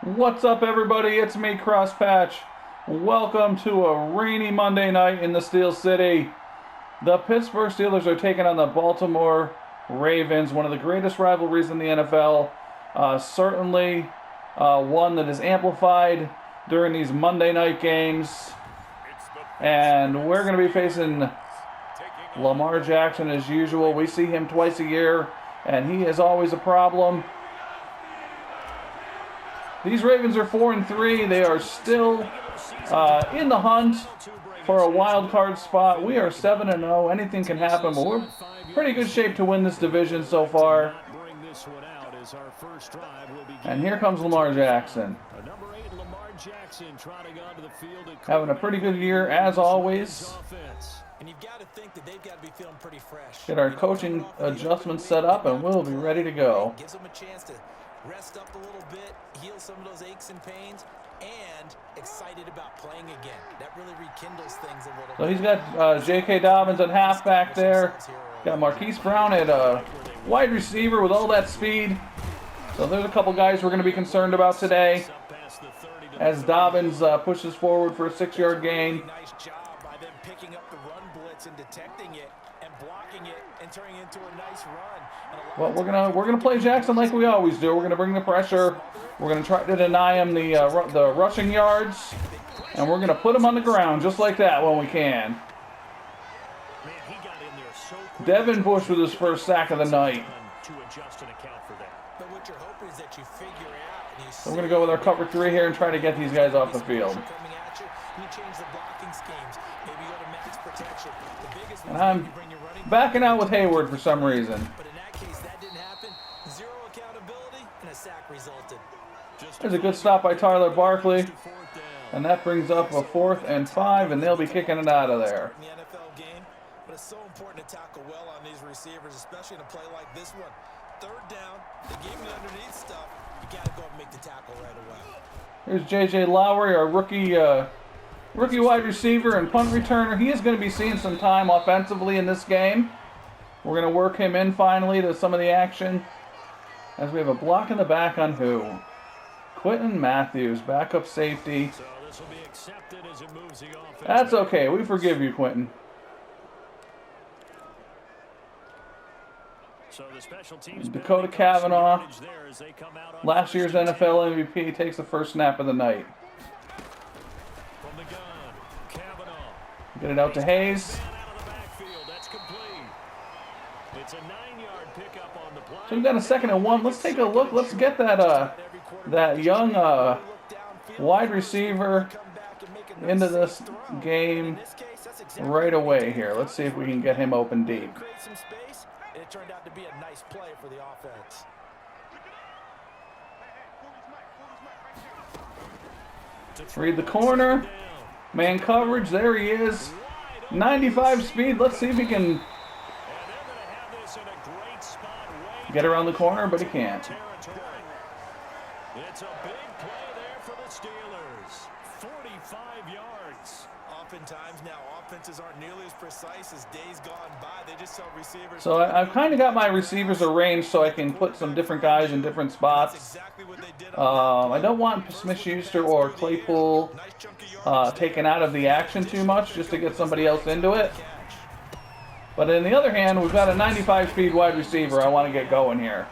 What's up, everybody? It's me, Crosspatch. Welcome to a rainy Monday night in the Steel City. The Pittsburgh Steelers are taking on the Baltimore Ravens, one of the greatest rivalries in the NFL. Certainly one that is amplified during these Monday night games. And we're going to be facing Lamar Jackson as usual. We see him twice a year, and he is always a problem. These Ravens are 4-3. They are still in the hunt for a wild card spot. We are 7-0. Anything can happen, but we're in pretty good shape to win this division so far. And here comes Lamar Jackson. Having a pretty good year as always. And you've got to think that they've got to be feeling pretty fresh. Get our coaching adjustments set up, and we'll be ready to go. Gives them a chance to rest up a little bit, heal some of those aches and pains, and excited about playing again. That really rekindles things a little bit. So he's got J.K. Dobbins at halfback there. Got Marquise Brown at wide receiver with all that speed. So there's a couple guys we're going to be concerned about today as Dobbins pushes forward for a 6-yard gain. Nice job by them picking up the run blitz and detecting it and blocking it and turning it into a nice run. Well, we're gonna play Jackson like we always do. We're gonna bring the pressure. We're gonna try to deny him the rushing yards, and we're gonna put him on the ground just like that when we can. Devin Bush with his first sack of the night. So we're gonna go with our cover 3 here and try to get these guys off the field. And I'm backing out with Hayward for some reason. There's a good stop by Tyler Barkley. And that brings up a 4th and 5, and they'll be kicking it out of there. But it's so important to tackle well on these receivers, especially in a play like this one. 3rd down, the game underneath stuff, you got to go and make the tackle right away. Here's J.J. Lowry, our rookie wide receiver and punt returner. He is going to be seeing some time offensively in this game. We're going to work him in finally to some of the action. As we have a block in the back on who? Quentin Matthews, backup safety. That's okay. We forgive you, Quentin. Dakota Cavanaugh, last year's NFL MVP, takes the first snap of the night. Get it out to Hayes. So we've got a 2nd and 1. Let's take a look. Let's get that young wide receiver into this game right away here. Let's see if we can get him open deep. It turned out to be a nice play for the offense. Read the corner. Man coverage. There he is. 95 speed. Let's see if he can get around the corner, but he can't. It's a big play there for the Steelers. 45 yards. Oftentimes now offenses aren't nearly as precise as days gone by. They just tell receivers. So I've kind of got my receivers arranged so I can put some different guys in different spots. I don't want Smith-Schuster or Claypool taken out of the action too much just to get somebody else into it. But on the other hand, we've got a 95 speed wide receiver I want to get going here.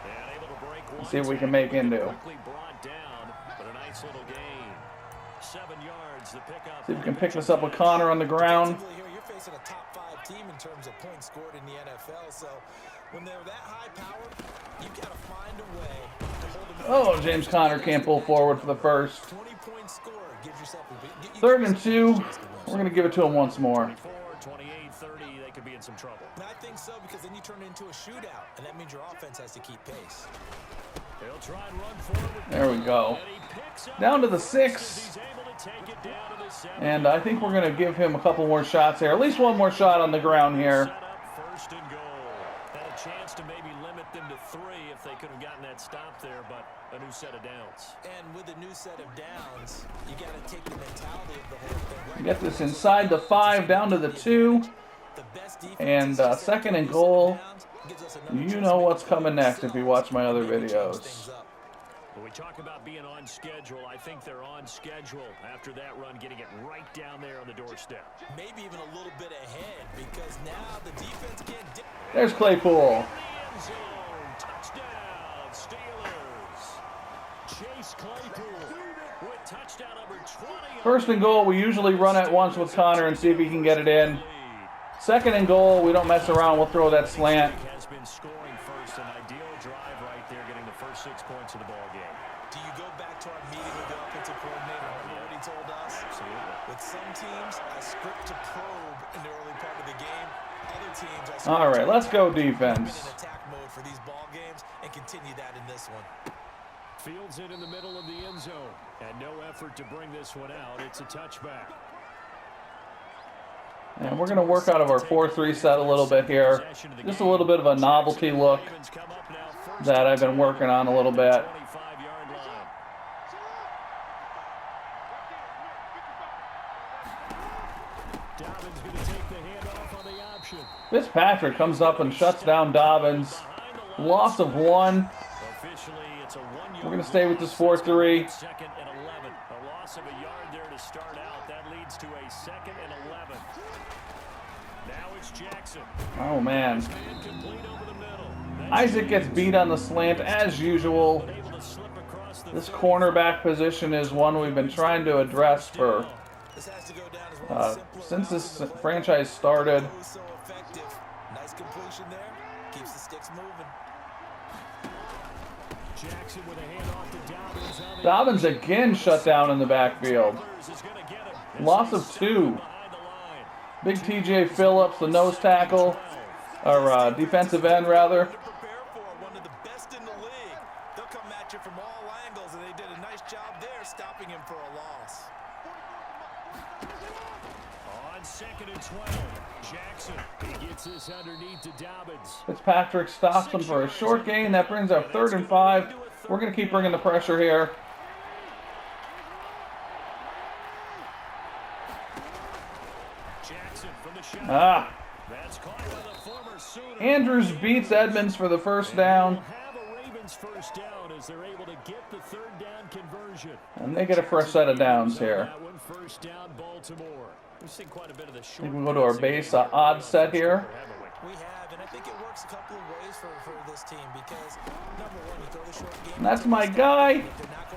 Let's see if we can make into. See if we can pick this up with Connor on the ground. You're facing a top 5 team in terms of points scored in the NFL. So when they're that high powered, you got to find a way to hold them. Oh, James Conner can't pull forward for the first. 20-point score gives yourself 3rd and 2. We're going to give it to him once more. 28, 30, they could be in some trouble. And I think so, because then you turn it into a shootout, and that means your offense has to keep pace. They'll try and run forward. There we go. Down to the 6. And I think we're going to give him a couple more shots here. At least one more shot on the ground here. First and goal. Had a chance to maybe limit them to 3 if they could have gotten that stop there, but a new set of downs. And with a new set of downs, you got to take the mentality of the whole thing. Right? Get this inside the 5, down to the 2. And 2nd and goal. You know what's coming next if you watch my other videos. When we talk about being on schedule, I think they're on schedule after that run, getting it right down there on the doorstep. Maybe even a little bit ahead because now the defense can't. There's Claypool. Touchdown, Steelers. Chase Claypool with touchdown number 20. First and goal, we usually run at once with Connor and see if he can get it in. Second and goal, we don't mess around. We'll throw that slant. Has been scoring first, an ideal drive right there, getting the first 6 points of the ball game. Do you go back to our meeting with the offensive coordinator? Remember what he told us? Absolutely. With some teams, I script to probe in the early part of the game. Other teams, I All right, let's go defense. in attack mode for these ball games and continue that in this one. Fields it in the middle of the end zone, and no effort to bring this one out. It's a touchback. And we're going to work out of our 4-3 set a little bit here. Just a little bit of a novelty look that I've been working on a little bit. Fitzpatrick comes up and shuts down Dobbins. Loss of 1. We're going to stay with this 4-3. Second and 11. A loss of a yard there to start out. That leads to a second and 11. Now it's Jackson. Oh, man. Isaac gets beat on the slant as usual. This cornerback position is one we've been trying to address for since this franchise started. Nice completion there. Keeps the sticks moving. Jackson with a handoff to Dobbins. Dobbins again shut down in the backfield. Loss of 2. Big TJ Phillips, the nose tackle, or defensive end rather. One of the best in the league. They'll come at you from all angles, and they did a nice job there stopping him for a loss. On second and 12, Jackson. He gets this underneath to Dobbins. Fitzpatrick stops him for a short gain. That brings up 3rd and 5. We're going to keep bringing the pressure here. Jackson from the shot. That's caught by the former Sooner. Andrews beats Edmonds for the first down. Have a Ravens first down as they're able to get the 3rd down conversion. And they get a fresh set of downs here. That one first down, Baltimore. We've seen quite a bit of the short. I think we go to our base odd set here. We have, and I think it works a couple of ways for this team because, number one, you throw the short game. And that's my guy.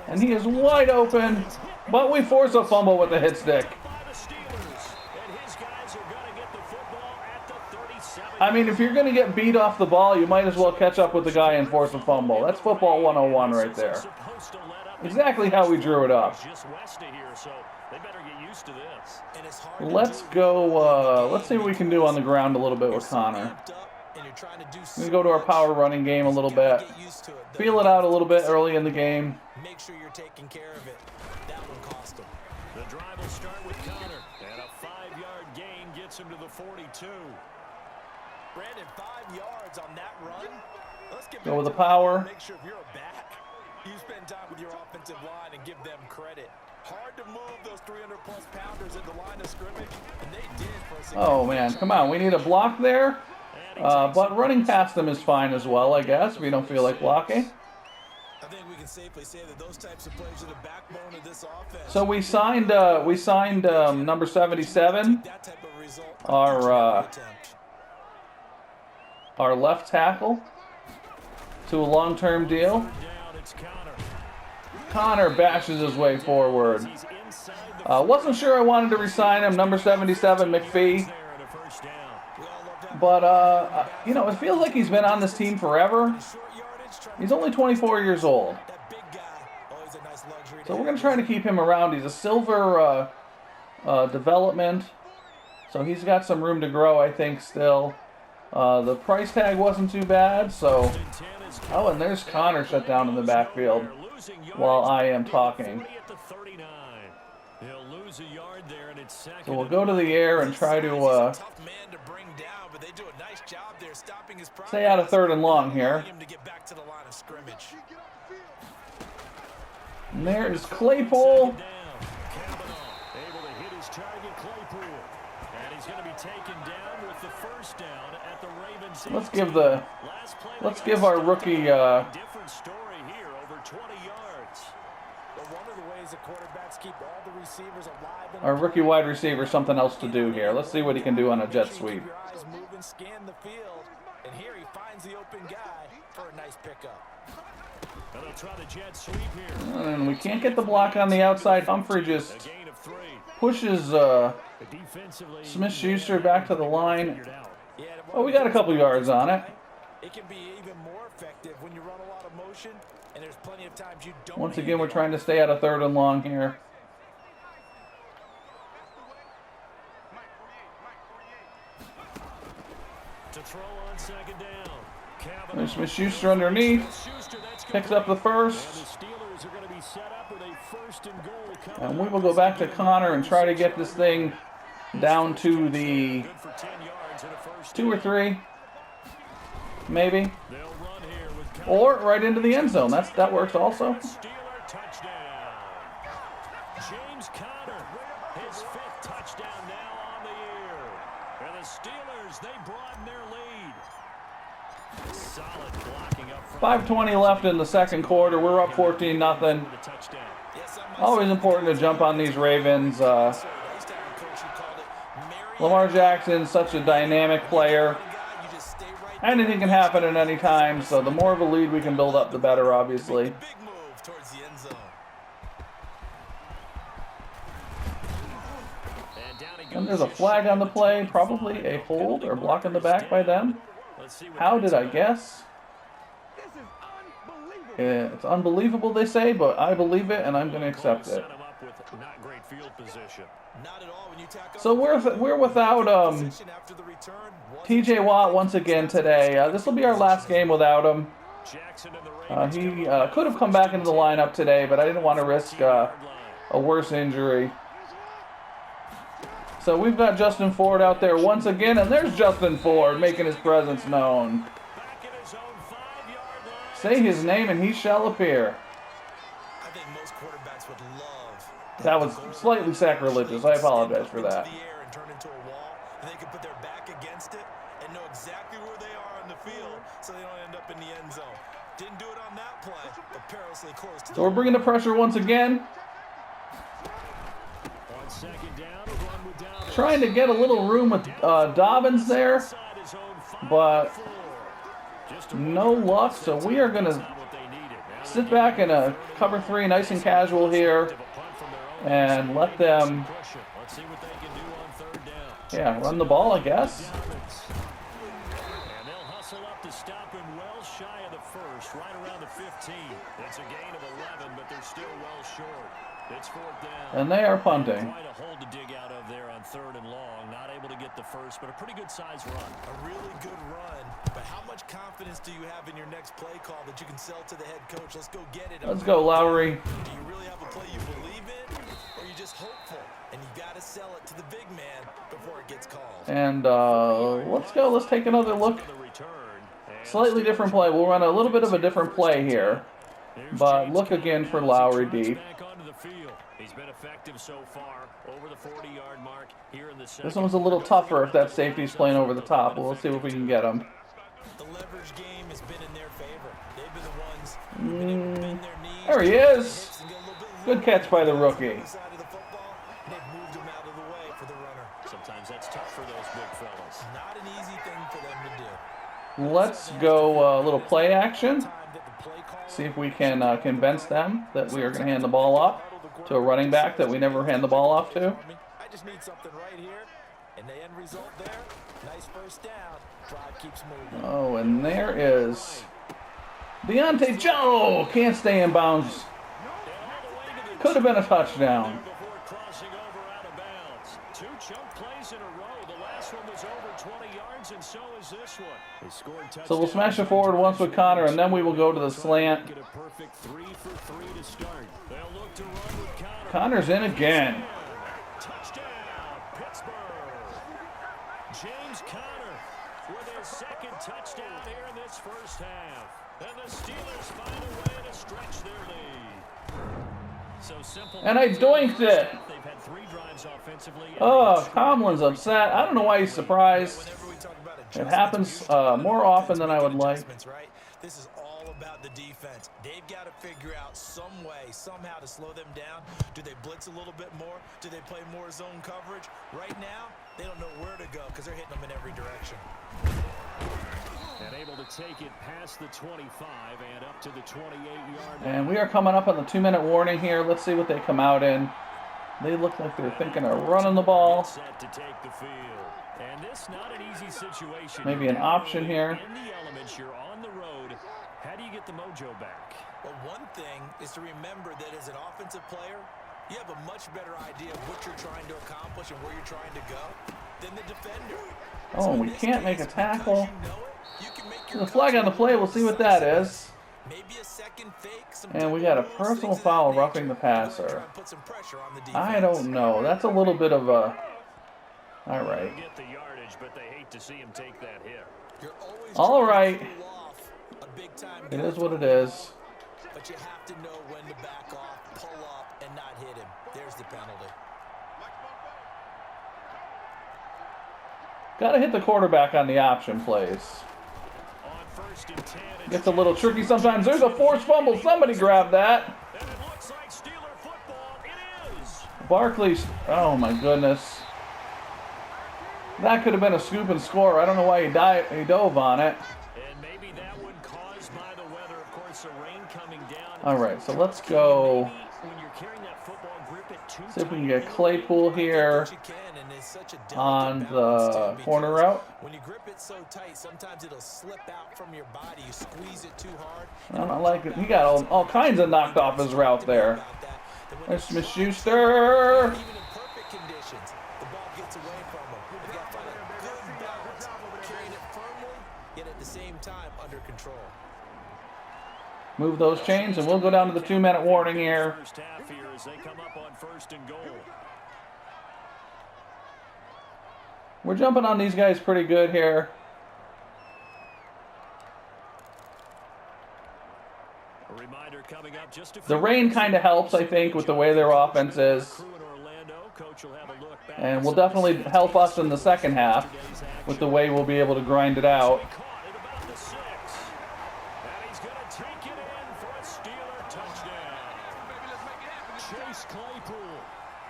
And he is wide open. But we force a fumble with the hit stick. I mean, if you're going to get beat off the ball, you might as well catch up with the guy and force a fumble. That's football 101 right there. Exactly how we drew it up. Let's go, let's see what we can do on the ground a little bit with Connor. We go to our power running game a little bit. Feel it out a little bit early in the game. Make sure you're taking care of it. That one cost him. The drive will start with Connor, and a 5-yard gain gets him to the 42. Brandon, 5 yards on that run. Let's get Go with the power. Make sure if you're a back, you spend time with your offensive line and give them credit. Hard to move those 300-plus pounders at the line of scrimmage, and they did for a Oh, man. Come on. We need a block there. But running past them is fine as well, I guess, if you don't feel like blocking. I think we can safely say that those types of plays are the backbone of this offense. So we signed number 77, That type of result. our left tackle, to a long-term deal. Connor bashes his way forward. Wasn't sure I wanted to resign him, number 77, McPhee. But, you know, it feels like he's been on this team forever. He's only 24 years old. So we're going to try to keep him around. He's a silver development. So he's got some room to grow, I think, still. The price tag wasn't too bad, so... Oh, and there's Connor shut down in the backfield while I am talking. So we'll go to the air and try to stay out of 3rd and long here. And there is Claypool. Let's give our rookie Our rookie wide receiver something else to do here. Let's see what he can do on a jet sweep. And here he finds the open guy for a nice pickup. And they'll try the jet sweep here. And we can't get the block on the outside. Humphrey just pushes Smith-Schuster back to the line. Oh, we got a couple yards on it. It can be even more effective when you run a lot of motion, and there's plenty of times you don't. Once again, we're trying to stay out of 3rd and long here. To throw on 2nd down. There's Smith-Schuster underneath. Picks up the first. And we will go back to Connor and try to get this thing down to the 2 or 3, maybe. Or right into the end zone. That works also. James Conner, his 5th touchdown now on the year. And the Steelers, they broaden their lead. Solid blocking up front. 5:20 left in the 2nd quarter. We're up 14-0. Always important to jump on these Ravens. Lamar Jackson, such a dynamic player. Anything can happen at any time, so the more of a lead we can build up, the better, obviously. And there's a flag on the play, probably a hold or block in the back by them. How did I guess? It's unbelievable, they say, but I believe it, and I'm going to accept it. So we're without T.J. Watt once again today. This will be our last game without him. He could have come back into the lineup today, but I didn't want to risk a worse injury. So we've got Justin Ford out there once again, and there's Justin Ford making his presence known. Say his name and he shall appear. I think most quarterbacks would love that was slightly sacrilegious. I apologize for that. And turn into a wall, and they can put their back against it and know exactly where they are on the field so they don't end up in the end zone. Didn't do it on that play, but perilously close to. So we're bringing the pressure once again. Trying to get a little room with Dobbins there, but no luck. So we are going to sit back in a cover 3, nice and casual here, and let them, run the ball, I guess. And they'll hustle up to stop him well shy of the first, right around the 15. It's a gain of 11, but they're still well short. It's 4th down. And they are punting. Quite a hole to dig out of there on 3rd and long. Not able to get the first, but a pretty good size run. A really good run. But how much confidence do you have in your next play call that you can sell to the head coach? Let's go get it. Let's go, Lowry. Do you really have a play you believe in? Or are you just hopeful? And you got to sell it to the big man before it gets called. And let's go. Let's take another look. Slightly different play. We'll run a little bit of a different play here. But look again for Lowry deep. He's been effective so far over the 40-yard mark here in the second. This one's a little tougher if that safety's playing over the top. Well, let's see if we can get him. The leverage game has been in their favor. They've been the ones who've been able to bend their knees. There he is. Good catch by the rookie. Sometimes that's tough for those big fellas. Not an easy thing for them to do. Let's go a little play action. See if we can convince them that we are going to hand the ball off to a running back that we never hand the ball off to. I just need something right here, and the end result there, nice first down. Drive keeps moving. Oh, and there is Deontay Joe. Can't stay in bounds. Could have been a touchdown. Two chunk plays in a row. The last one was over 20 yards, and so is this one. They scored touchdown. So we'll smash it forward once with Connor, and then we will go to the slant. Get a perfect 3 for 3 to start. They'll look to run with Connor. Connor's in again. Touchdown, Pittsburgh. James Conner with his 2nd touchdown here in this first half. And the Steelers find a way to stretch their lead. So simple. And I doinked it. They've had 3 drives offensively. Oh, Tomlin's upset. I don't know why he's surprised. It happens more often than I would like. This is all about the defense. They've got to figure out some way, somehow to slow them down. Do they blitz a little bit more? Do they play more zone coverage? Right now, they don't know where to go because they're hitting them in every direction. And able to take it past the 25 and up to the 28-yard line. And we are coming up on the 2-minute warning here. Let's see what they come out in. They look like they're thinking of running the ball. Set to take the field. And this not an easy situation. Maybe an option here. In the elements, you're on the road. How do you get the mojo back? Well, one thing is to remember that as an offensive player, you have a much better idea of what you're trying to accomplish and where you're trying to go than the defender. Oh, we can't make a tackle. The flag on the play, we'll see what that is. And we got a personal foul roughing the passer. I don't know. That's a little bit of a... All right. Get the yardage, but they hate to see him take that hit. All right. It is what it is. But you have to know when to back off, pull up, and not hit him. There's the penalty. Got to hit the quarterback on the option plays. Gets a little tricky sometimes. There's a forced fumble. Somebody grab that. Barkley's. Oh my goodness. That could have been a scoop and score. I don't know why he dove on it. And maybe that one caused by the weather. Of course, the rain coming down. All right, so let's go. See if we can get Claypool here on the corner route. When you grip it so tight, sometimes it'll slip out from your body. You squeeze it too hard. I don't like it. He got all kinds of knocked off his route there. There's Smith Schuster. Even in perfect conditions, the ball gets away from him. You got to find a good balance, carrying it firmly, yet at the same time under control. Move those chains, and we'll go down to the 2-minute warning here. First half here as they come up on 1st and goal. We're jumping on these guys pretty good here. A reminder coming up just a few The rain kind of helps, I think, with the way their offense is. And will definitely help us in the second half with the way we'll be able to grind it out. Claypool,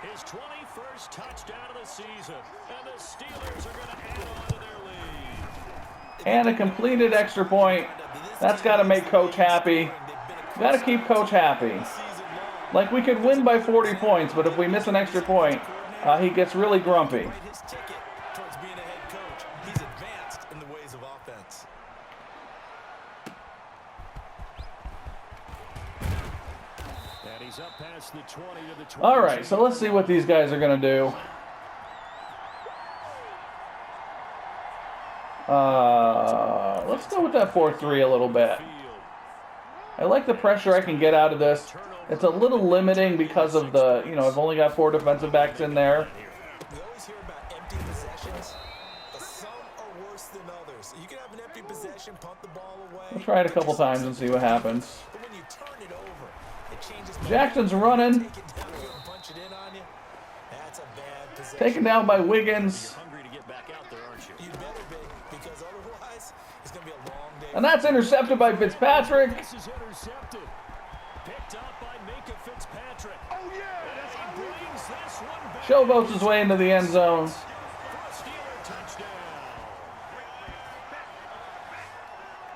his 21st touchdown of the season, and the Steelers are going to add on to their lead. And a completed extra point. That's got to make Coach happy. Got to keep Coach happy. Like, we could win by 40 points, but if we miss an extra point, he gets really grumpy. Up past the 20 to the 20. All right, so let's see what these guys are going to do. Let's go with that 4-3 a little bit. I like the pressure I can get out of this. It's a little limiting because of the, I've only got 4 defensive backs in there. We always hear about empty possessions, but some are worse than others. You can have an empty possession, punt the ball away. We'll try it a couple times and see what happens. But when you turn it over, Jackson's running. Taken down by Wiggins. And that's intercepted by Fitzpatrick. Showboats his way into the end zone.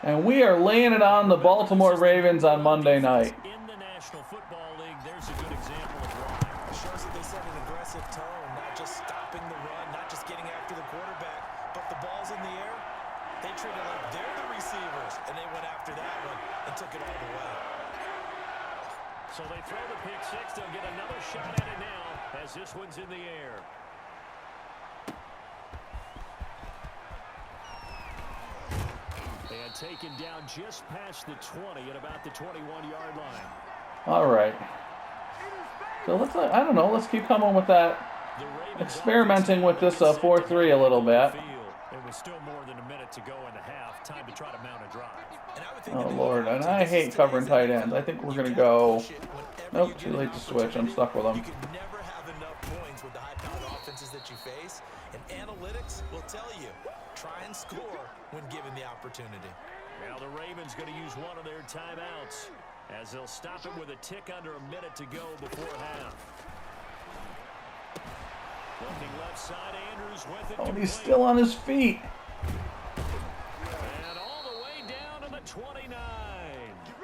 And we are laying it on the Baltimore Ravens on Monday night. So they throw the pick six. They'll get another shot at it now as this one's in the air. And taken down just past the 20 at about the 21-yard line. All right. So let's, I don't know, let's keep coming with that. Experimenting with this 4-3 a little bit. It was still more than a minute to go in the half. Time to try to mount a drive. Oh, Lord. And I hate covering tight ends. I think we're going to go... Nope, too late to switch. I'm stuck with them. You can never have enough points with the high-powered offenses that you face. And analytics will tell you, try and score when given the opportunity. Now the Ravens going to use one of their timeouts as they'll stop it with a tick under a minute to go before half. Looking left side, Andrews with it. Oh, he's still on his feet. And all the way down to the 29.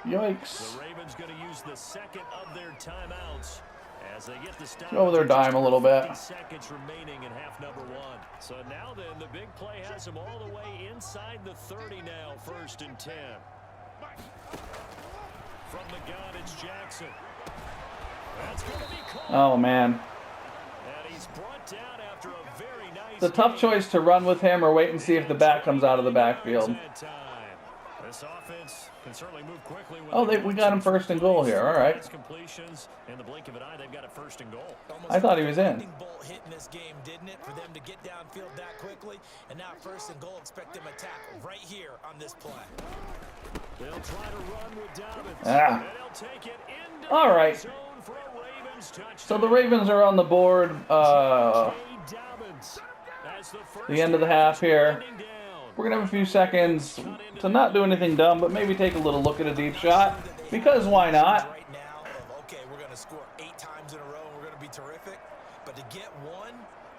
Yikes. The Ravens going to use the second of their timeouts as they get the stop. Over their dime a little bit. 50 seconds remaining in half number one. So now then, the big play has them all the way inside the 30 now, 1st and 10. From the gun, it's Jackson. That's going to be caught. Oh, man. And he's brought down after a very nice It's a tough choice to run with him or wait and see if the back comes out of the backfield. This offense can certainly move quickly. Oh, we got him 1st and goal here. All right. Completions in the blink of an eye, they've got it 1st and goal. I thought he was in. Bolt hit in this game, didn't it? For them to get downfield that quickly, and now 1st and goal. Expect them to tackle right here on this play. They'll try to run with Dobbins. Ah. And they'll take it into All right. the zone for a Ravens touchdown. So the Ravens are on the board. The end of the half here. We're going to have a few seconds to not do anything dumb, but maybe take a little look at a deep shot. Because why not? Right now, okay, we're going to score 8 times in a row, and we're going to be terrific. But to get one,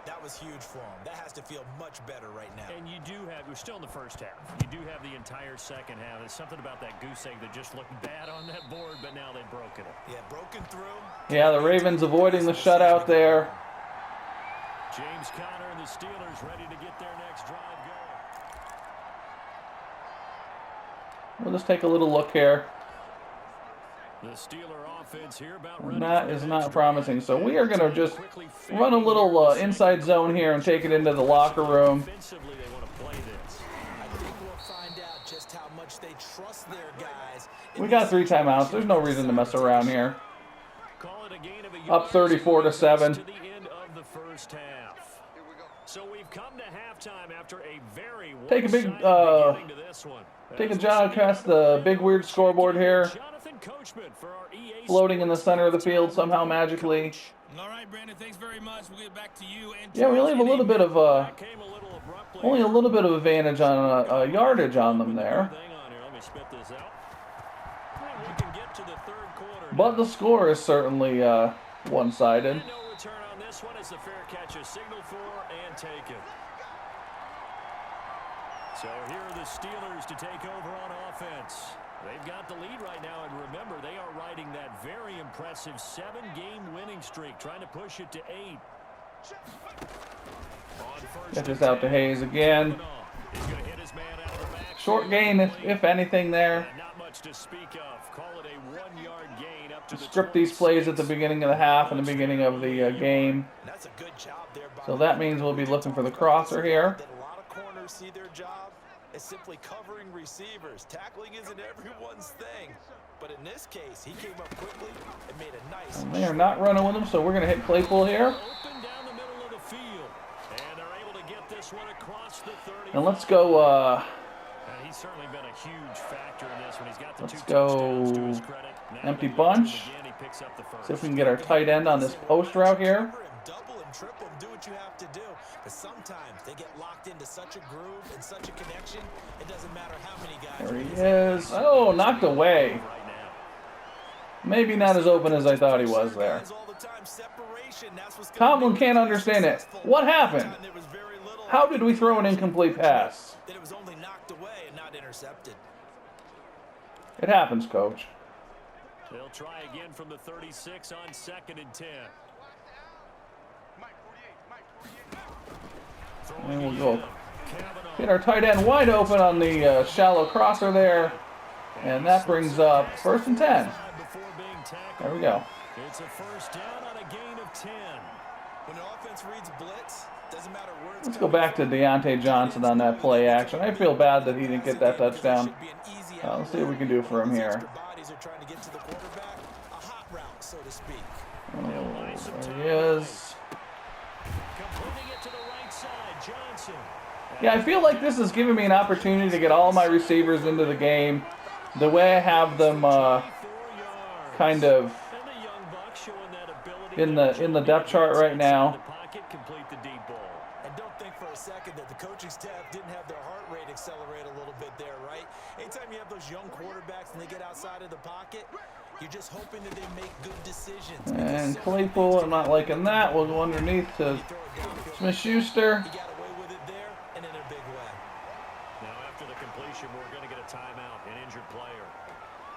that was huge for them. That has to feel much better right now. And you do have, we're still in the first half. You do have the entire second half. There's something about that goose egg that just looked bad on that board, but now they've broken it. Yeah, broken through. Yeah, the Ravens avoiding the shutout there. James Conner and the Steelers ready to get their next drive going. We'll just take a little look here. The Steeler offense here about And that is not promising. So we are going to just run a little inside zone here and take it into the locker room. Offensively, they want to play this. I think we'll find out just how much they trust their guys. We got 3 timeouts. There's no reason to mess around here. Call it a gain of a Up 34-7. to the end of the first half. So we've come to halftime after a very Take a big, beginning to this one. take a jog past the big weird scoreboard here. Jonathan Coachman for our EA Floating in the center of the field somehow magically. All right, Brandon, thanks very much. We'll get back to you. And Yeah, we only have a little bit of came a little abruptly. only a little bit of advantage on yardage on them there. Hang on here, let me spit this out. And we can get to the third quarter. But the score is certainly one-sided. And no return on this one as the fair catch is signaled for and taken. So here are the Steelers to take over on offense. They've got the lead right now, and remember, they are riding that very impressive 7-game winning streak, trying to push it to 8. Get this out to Hayes again. He's going to hit his man out of the back. Short gain, if anything there. And not much to speak of. Call it a 1-yard gain up to the Script these plays at the beginning of the half and the beginning of the game. That's a good job there by So that means we'll be looking for the crosser here. that a lot of corners see their job as simply covering receivers. Tackling isn't everyone's thing. But in this case, he came up quickly and made a nice. And they are not running with him, so we're going to hit Claypool here. Open down the middle of the field. And they're able to get this one across the 30. And let's go, And he's certainly been a huge factor in this one. He's got the let's 2 go touchdowns to his credit. Now empty they go to him bunch. again. He picks up the first. See if we can get our tight end on this post route here. Double him, triple him, do what you have to do. But sometimes they get locked into such a groove and such a connection, it doesn't matter how many guys. There he is. Oh, knocked away. Right now. Maybe not as open as I thought he was there. Tomlin can't understand it. What happened? How did we throw an incomplete pass? That it was only knocked away and not intercepted. It happens, coach. They'll try again from the 36 on 2nd and 10. And we'll go get our tight end wide open on the shallow crosser there. And that brings up 1st and 10. There we go. It's a first down on a gain of 10. When the offense reads blitz, doesn't matter where it's Let's go back to Deontay Johnson on that play action. I feel bad that he didn't get that touchdown. Let's see what we can do for him here. Bodies are trying to get to the quarterback, a hot route, so to speak. Oh, there he is. Completing it to the right side, Johnson. Yeah, I feel like this is giving me an opportunity to get all my receivers into the game. The way I have them kind of in the depth chart right now. And don't think for a second that the coaching staff didn't have their heart rate accelerate a little bit there, right? Anytime you have those young quarterbacks and they get outside of the pocket, you're just hoping that they make good decisions. And Claypool, I'm not liking that. We'll go underneath to Smith-Schuster. He got away with it there and in a big way. Now after the completion, we're going to get a timeout, an injured player.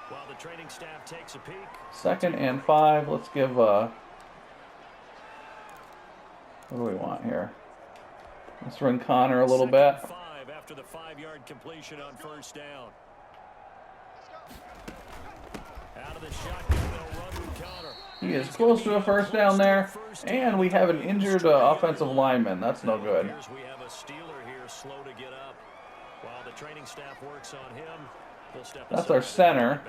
While the training staff takes a peek. 2nd and 5. Let's give, what do we want here? Let's run Connor a little bit. 5 after the 5-yard completion on first down. Out of the shotgun, they'll run with Connor. He is close to a first down there, and we have an injured offensive lineman. That's no good. Here's we have a Steeler here, slow to get up. While the training staff works on him, he'll step That's our center,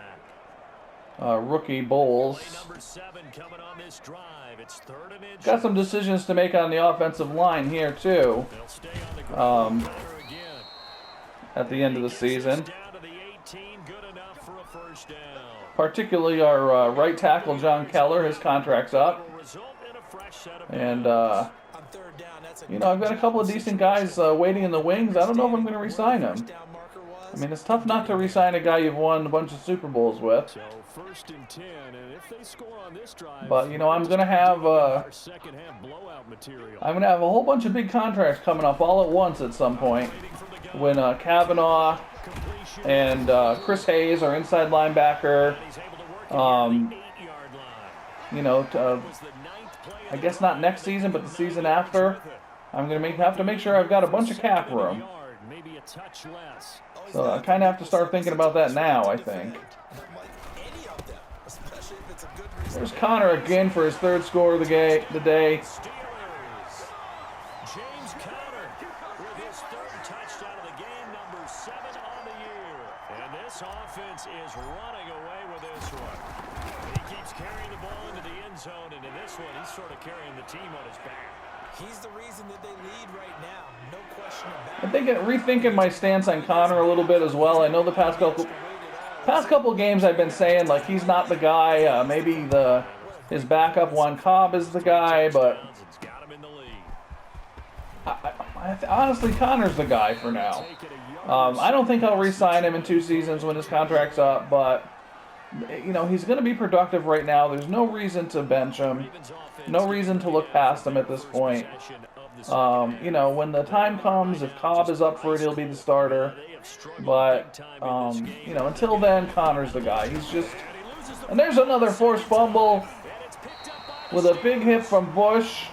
rookie Bowles. Play number 7 coming on this drive. It's 3rd and inches. Got some decisions to make on the offensive line here too. They'll stay on the ground. Connor again. At the end of the season. Down to the 18, good enough for a first down. Particularly our right tackle, John Keller. His contract's up. Will result in a fresh set of And, On 3rd down, that's a you know, I've got a couple of decent guys waiting in the wings. I don't know if I'm going to re-sign them. I mean, it's tough not to re-sign a guy you've won a bunch of Super Bowls with. So 1st and 10, and if they score on this drive, But, you know, I'm going to have our second half blowout material. a whole bunch of big contracts coming up all at once at some point. When Kavanaugh and Chris Hayes, our inside linebacker, you know, I guess not next season, but the season after, I'm going to have to make sure I've got a bunch of cap room. Maybe a touch less. So I kind of have to start thinking about that now, I think. There's Connor again for his 3rd score of the day. James Conner with his 3rd touchdown of the game, number 7 on the year. And this offense is running away with this one. He keeps carrying the ball into the end zone, and in this one, he's sort of carrying the team on his back. He's the reason that they lead right now. No question about I think rethinking my stance on Connor a little bit as well. I know the past couple games I've been saying like he's not the guy. Maybe his backup Juan Cobb is the guy, but honestly, Connor's the guy for now. I don't think I'll re-sign him in 2 seasons when his contract's up, but you know he's going to be productive right now. There's no reason to bench him. No reason to look past him at this point. You know, when the time comes, if Cobb is up for it, he'll be the starter. But, you know, until then, Connor's the guy. He's just... And there's another forced fumble with a big hit from Bush.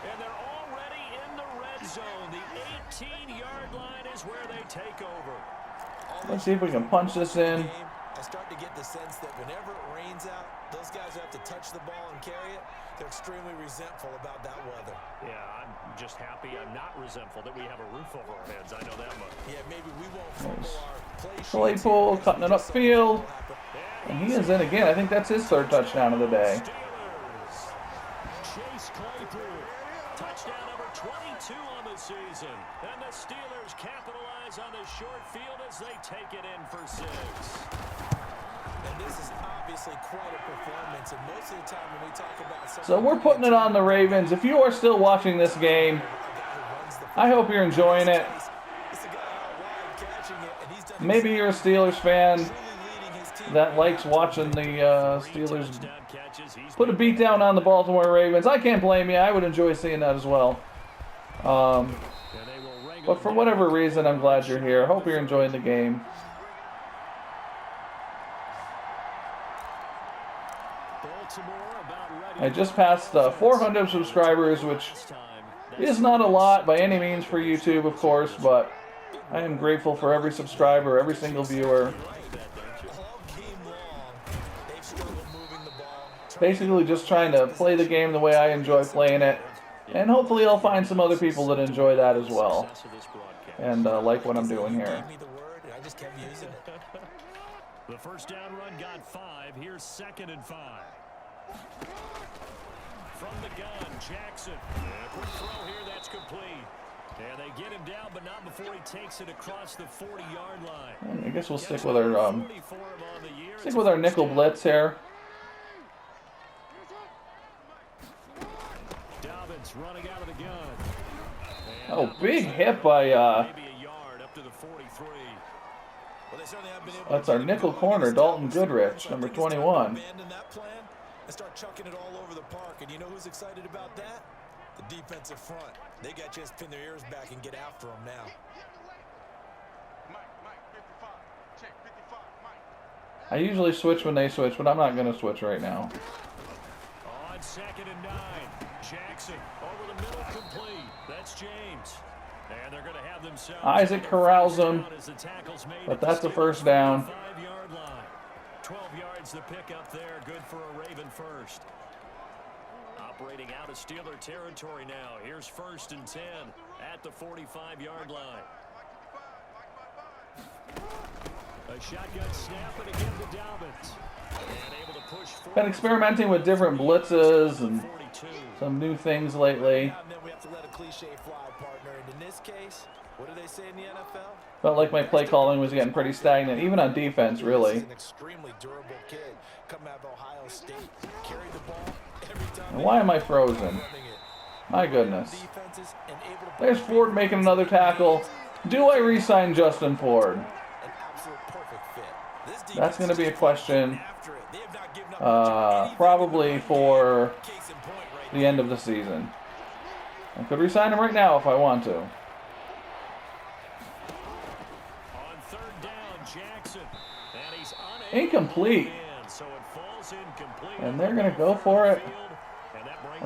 And they're already in the red zone. The 18-yard line is where they take over. Let's see if we can punch this in. I start to get the sense that whenever it rains out, those guys who have to touch the ball and carry it, they're extremely resentful about that weather. Yeah, I'm just happy I'm not resentful that we have a roof over our heads. I know that much. Yeah, maybe we won't fumble our play sheets. Claypool cutting it upfield. And he is in again. I think that's his 3rd touchdown of the day. Chase Claypool, touchdown number 22 on the season. And the Steelers capitalize on the short field as they take it in for 6. And this is obviously quite a performance, and most of the time when we talk about... So we're putting it on the Ravens. If you are still watching this game, I hope you're enjoying it. Maybe you're a Steelers fan that likes watching the Steelers put a beat down on the Baltimore Ravens. I can't blame you. I would enjoy seeing that as well. But for whatever reason, I'm glad you're here. Hope you're enjoying the game. I just passed 400 subscribers, which is not a lot by any means for YouTube, of course, but I am grateful for every subscriber, every single viewer. Basically just trying to play the game the way I enjoy playing it, and hopefully I'll find some other people that enjoy that as well, and like what I'm doing here. The first down run got 5. Here's 2nd and 5. From the gun, Jackson. Quick throw here, that's complete. And they get him down, but not before he takes it across the 40-yard line. I guess we'll stick with our nickel blitz here. Down Dobbins running out of the gun. Oh, big hit by, Maybe a yard up to the 43. Well, they certainly have been able that's to our keep nickel going corner, against Dalton Dallas. Goodrich, So I number think it's time to 21. abandon that plan and start chucking it all over the park. And you know who's excited about that? The defensive front. They got to just pin their ears back and get after them now. I usually switch when they switch, but I'm not going to switch right now. On 2nd and 9, Jackson over the middle, complete. That's James. And they're going to have themselves Isaac corrals him, as the tackle's made but at the that's a Steelers' first down. 5-yard line. 12 yards to pick up there, good for a Raven first. Operating out of Steeler territory now. Here's 1st and 10 at the 45-yard line. A shotgun snap and again to Dobbins. And able to push forward. Been experimenting with different blitzes and 42. some new things lately. Now and then we have to let a cliche fly, partner. And in this case, what do they say in the NFL? Felt like my play calling was getting pretty stagnant, even on defense, really. He's an extremely durable kid. Coming out of Ohio State, carried the ball every time. And why am I frozen? My goodness. There's Ford making another tackle. Do I re-sign Justin Ford? That's going to be a question probably for the end of the season. I could re-sign him right now if I want to. On 3rd down, Jackson. And he's Incomplete. so it falls incomplete. And they're going to go for it.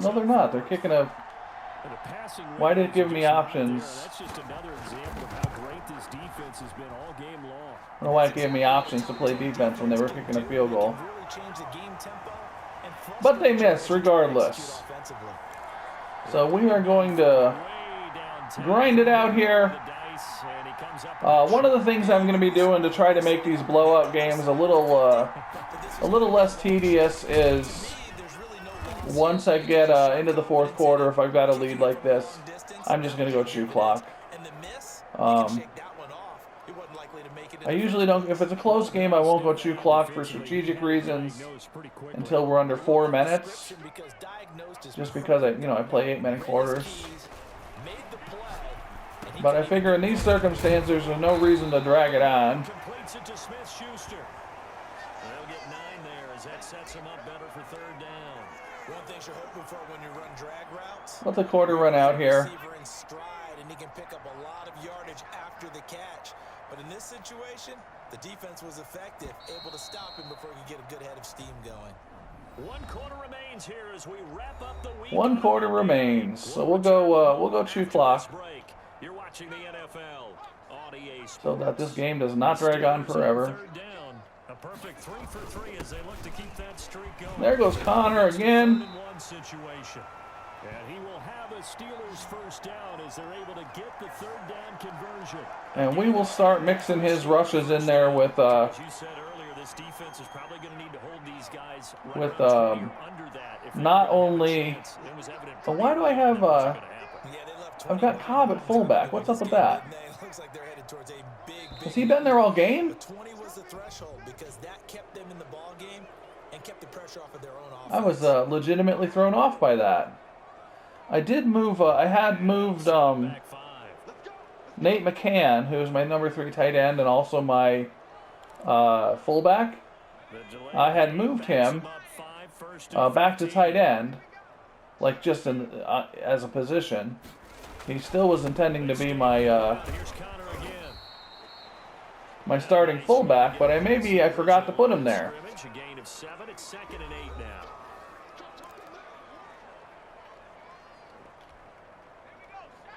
No, they're not. They're kicking a... Why did it give me options? That's just another example of how great this defense has been all game long. I don't know why it gave me options to play defense when they were kicking a field goal. But they missed regardless. So we are going to grind it out here. One of the things I'm going to be doing to try to make these blowout games a little less tedious is once I get into the 4th quarter, if I've got a lead like this, I'm just going to go chew clock. I usually don't, if it's a close game, I won't go chew clock for strategic reasons until we're under 4 minutes. Just because I play 8-minute quarters. But I figure in these circumstances, there's no reason to drag it on. Completes it to Smith-Schuster. They'll get 9 there as that sets them up better for 3rd down. One thing you're hoping for when you run drag routes. Let the quarter run out here. In stride, and he can pick up a lot of yardage after the catch. But in this situation, the defense was effective, able to stop him before he could get a good head of steam going. 1 quarter remains here as we wrap up the week. 1 quarter remains, so we'll go chew clock. You're watching the NFL on EA Sports. So that this game does not drag on forever. 3rd down, a perfect 3 for 3 as they look to keep that streak going. There goes Connor again. 3rd-and-1 situation. And he will have a Steelers 1st down as they're able to get the 3rd down conversion. And we will start mixing his rushes in there with As you said earlier, this defense is probably going to need to hold these guys right with under that if not only. But why do I have I've got Cobb at fullback. What's up with that? Has he been there all game? 20 was the threshold because that kept them in the ball game and kept the pressure off of their own offense. I was legitimately thrown off by that. I did move. I had moved Nate McCann, who is my number 3 tight end and also my fullback. I had moved him back to tight end, like just in as a position. He still was intending to be my my starting fullback, but I forgot to put him there.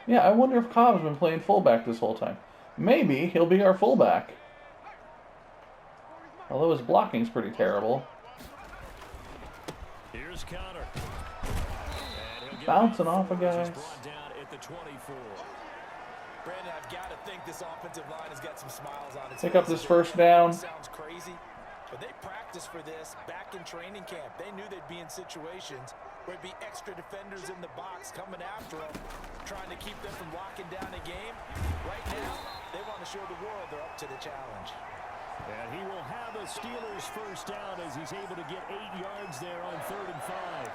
Yeah, I wonder if Cobb's been playing fullback this whole time. Maybe he'll be our fullback. Although his blocking's pretty terrible. Here's Connor. Bouncing off of guys. Brandon, I've got to think this offensive line has got some smiles on its Pick up face. this 1st down. Sounds crazy, but they practiced for this back in training camp. They knew they'd be in situations where it'd be extra defenders in the box coming after them, trying to keep them from locking down a game. Right now, they want to show the world they're up to the challenge. And he will have a Steelers 1st down as he's able to get 8 yards there on 3rd and 5.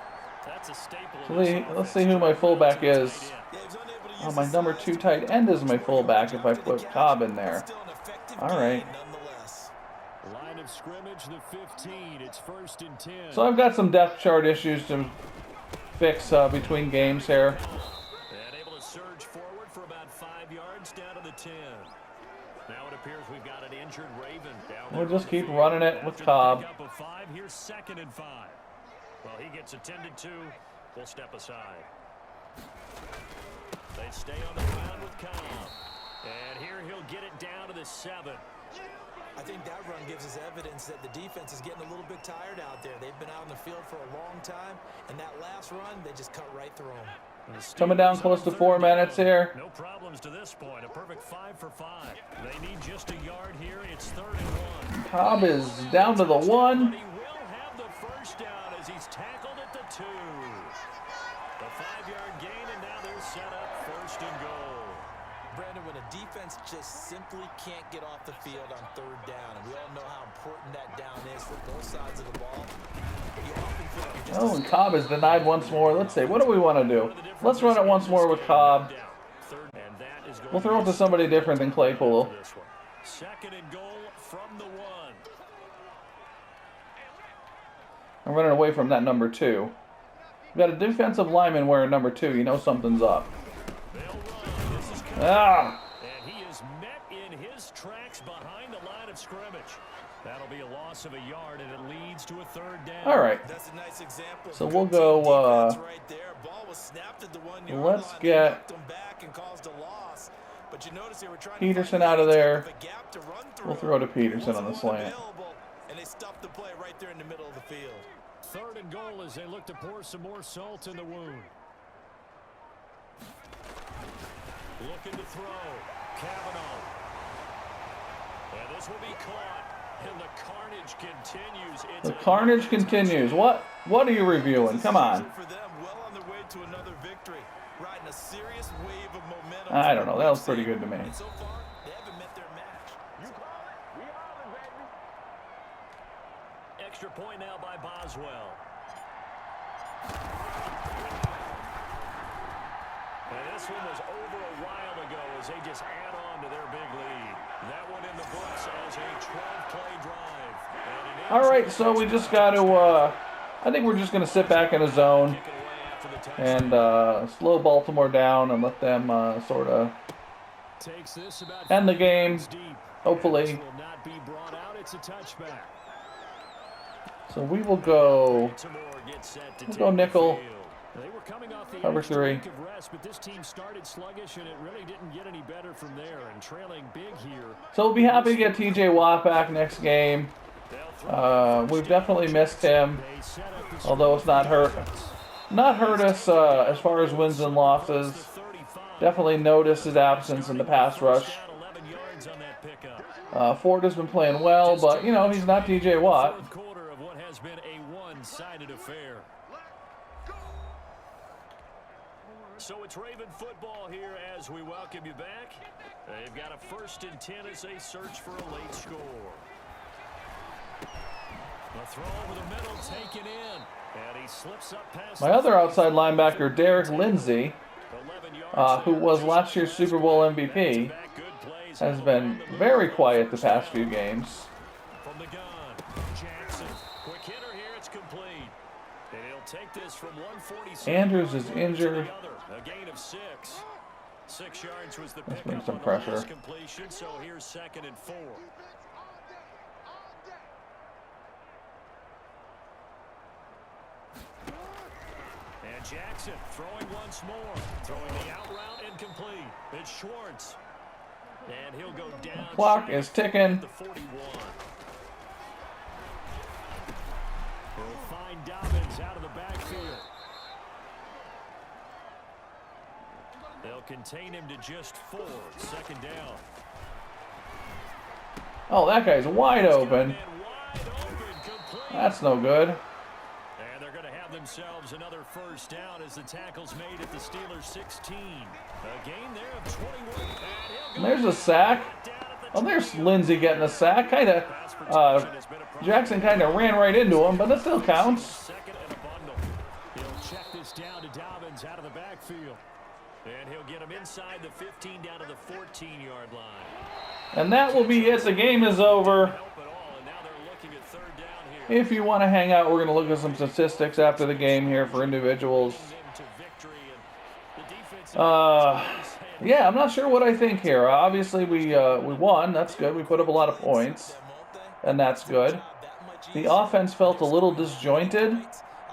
That's a staple of So this let's offense. see who my fullback is. Yeah, he's unable to Oh, use my his number size 2 to tight end is my fullback if I after the put catch, Cobb in but there. still an effective All right. gain nonetheless. Line of scrimmage, the 15. It's 1st and 10. So I've got some depth chart issues to fix between games here. And able to surge forward for about 5 yards down to the 10. Now it appears we've got an injured Raven down there. We'll just keep running it with Cobb. After the pickup of 5, here's 2nd and 5. Well, he gets attended to. We'll step aside. They stay on the ground with Cobb. And here he'll get it down to the 7. I think that run gives us evidence that the defense is getting a little bit tired out there. They've been out on the field for a long time, and that last run, they just cut right through them. Coming down close to 4 minutes here. No problems to this point. A perfect 5 for 5. They need just a yard here. It's 3rd and 1. Cobb is down to the 1. But he will have the first down as he's tackled at the 2. The 5-yard gain, and now they're set up 1st and goal. Brandon, when a defense just simply can't get off the field on 3rd down, and we all know how important that down is for both sides of the ball, you often feel like you're just Oh, and Cobb is denied once more. Let's see. What do we want to do? Let's run it once more with Cobb. We'll throw it to somebody different than Claypool. 2nd and goal from the 1. I'm running away from that number 2. We've got a defensive lineman wearing number 2. You know something's up. Ah! And he is met in his tracks behind the line of scrimmage. That'll be a loss of a yard, and it leads to a 3rd down. All right. That's a nice example. So we'll go, Right there. Ball was snapped at the 1-yard let's line. get Knocked them back and caused a loss. But you notice they were trying Peterson to out of there. a gap to run through. We'll throw to Peterson on the Wasn't one slant. available, and they stuffed the play right there in the middle of the field. 3rd and goal as they look to pour some more salt in the wound. Looking to throw. Cavanaugh. And this will be caught. And the carnage continues. The carnage continues. What are you reviewing? Come on. For them, well on their way to another victory, riding a serious wave of momentum. I don't know. That was pretty good to me. And so far, they haven't met their match. Extra point now by Boswell. And this one was over a while ago as they just add on to their big lead. That one in the books as a 12-play drive. All right, so we just got to, I think we're just going to sit back in a zone and slow Baltimore down and let them sort of end the game, hopefully. So we will go, nickel, cover 3. But this team started sluggish, and it really didn't get any better from there. And trailing big here. So we'll be happy to get TJ Watt back next game. We've definitely missed him, although it's not hurt us as far as wins and losses. Definitely noticed his absence in the pass rush. Ford has been playing well, but you know he's not TJ Watt. Has been a one-sided affair. So it's Raven football here as we welcome you back. They've got a 1st and 10 as they search for a late score. The throw over the middle taken in, and he slips up past My other outside linebacker, Derek Lindsey, who was last year's Super Bowl MVP, has been very quiet the past few games. From the gun, Jackson. Quick hitter here, it's complete. And he'll take this from 147. Andrews is injured. A gain of 6. 6 yards was the Let's pickup bring some on the pressure. last completion, so here's 2nd and 4. And Jackson throwing once more. Throwing the out route incomplete. It's Schwartz. And he'll go down. Clock is ticking. The 41. He'll find Dobbins out of the backfield. They'll contain him to just 4. 2nd down. Oh, that guy's wide open. That's no good. And they're going to have themselves another 1st down as the tackle's made at the Steelers' 16. A gain there of 21. And there's a sack. Oh, there's Lindsey getting a sack. Jackson kind of ran right into him, but it still counts. 2nd and a bundle. He'll check check this down to Dobbins out of the backfield. And he'll get him inside the 15 down to the 14-yard line. And that will be it. The game is over. If you want to hang out, we're going to look at some statistics after the game here for individuals. Yeah, I'm not sure what I think here. Obviously, we won. That's good. We put up a lot of points, and that's good. The offense felt a little disjointed,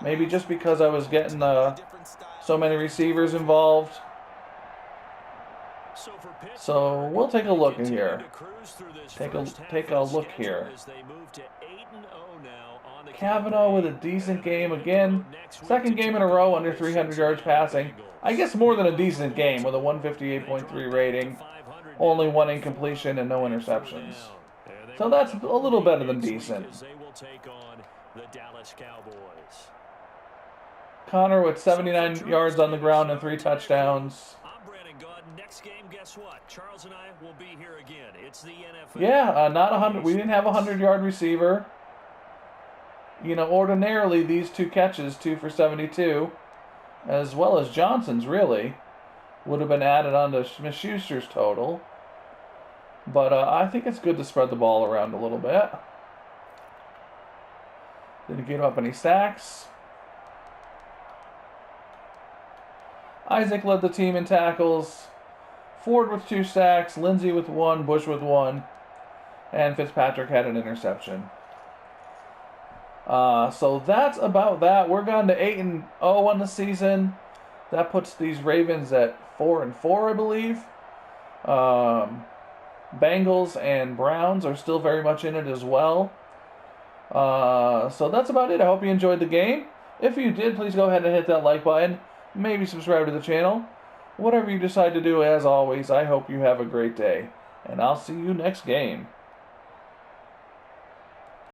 maybe just because I was getting so many receivers involved. So we'll take a look in here. Take a look here. Kavanaugh with a decent game again. Second game in a row under 300 yards passing. I guess more than a decent game with a 158.3 rating. Only one incompletion and no interceptions. So that's a little better than decent. Connor with 79 yards on the ground and 3 touchdowns. Next game, guess what? Charles and I will be here again. It's the NFL. Yeah, not 100. We didn't have a 100-yard receiver. You know, ordinarily these 2 catches, 2 for 72, as well as Johnson's, really, would have been added on to Smith-Schuster's total. But I think it's good to spread the ball around a little bit. Didn't give up any sacks. Isaac led the team in tackles. Ford with 2 sacks, Lindsey with 1, Bush with 1, and Fitzpatrick had an interception. So that's about that. We're gone to 8-0 on the season. That puts these Ravens at 4-4, I believe. Bengals and Browns are still very much in it as well. So that's about it. I hope you enjoyed the game. If you did, please go ahead and hit that like button. Maybe subscribe to the channel. Whatever you decide to do, as always, I hope you have a great day. And I'll see you next game.